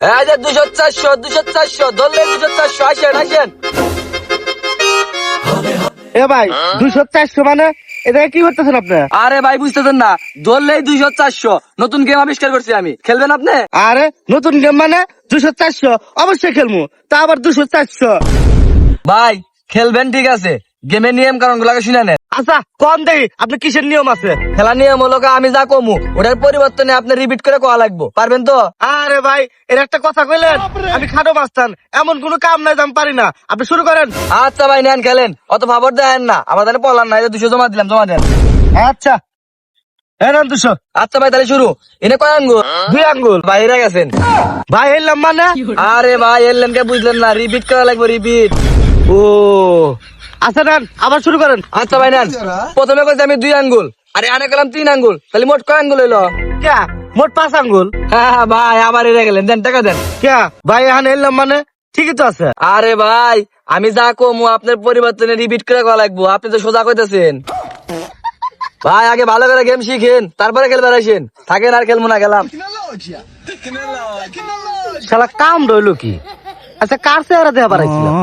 এই যে 200 400 ধরলে 200 400 আসেন আসেন। এ ভাই 200 400 মানে এটা কি করতেছেন আপনি? আরে ভাই বুঝতেছেন না, ধরলেই 200 400 নতুন গেম আবিষ্কার করছি আমি, খেলবেন আপনি? আরে নতুন গেম মানে 200 400 অবশ্যই খেলবো, তা আবার 200 400। ভাই খেলবেন ঠিক আছে, গেমের নিয়ম কারণ গুলাকে শুনে নেন। আচ্ছা কম দেই আপনি কিসের নিয়ম আছে? খেলার নিয়ম হলো আমি যা কমু ওটার পরিবর্তনে আপনি রিপিট করে কোয়া লাগবো, পারবেন তো? আরে ভাই এর একটা কথা কইলেন, আমি খাটো মাস্তান, এমন কোনো কাম নাই যে আমি পারি না, আপনি শুরু করেন। আচ্ছা ভাই নেন খেলেন, অত ভাবর দেন না, আমাদের পলার নাই, 200 জমা দিলাম, জমা দেন। আচ্ছা এই নেন 200। আচ্ছা ভাই তাহলে শুরু। এনে কয় আঙ্গুল? 2 আঙ্গুল। বাইরে গেছেন। ভাই এলাম মানে? আরে ভাই এলেন কে বুঝলেন না, রিপিট করা লাগবে, রিপিট। ও আচ্ছা নেন আবার শুরু করেন। আচ্ছা ভাই নেন, প্রথমে কইছি আমি 2 আঙ্গুল, আরে আনে গেলাম 3 আঙ্গুল, তাহলে মোট কয় আঙ্গুল হইলো? ক্যা মোট 5 আঙ্গুল। হ্যাঁ ভাই আবার এরে গেলেন, দেন টাকা দেন। ক্যা ভাই এখানে এলাম মানে ঠিকই তো আছে। আরে ভাই আমি যা কমু আপনার পরিবর্তনে রিপিট করে করা লাগবো, আপনি তো সোজা কইতেছেন। ভাই আগে ভালো করে গেম শিখেন, তারপরে খেলবার আসেন, থাকেন আর খেলবো না, গেলাম। শালা কাম রইলো কি? আচ্ছা কার চেহারা দেয়া পারাইছিলাম?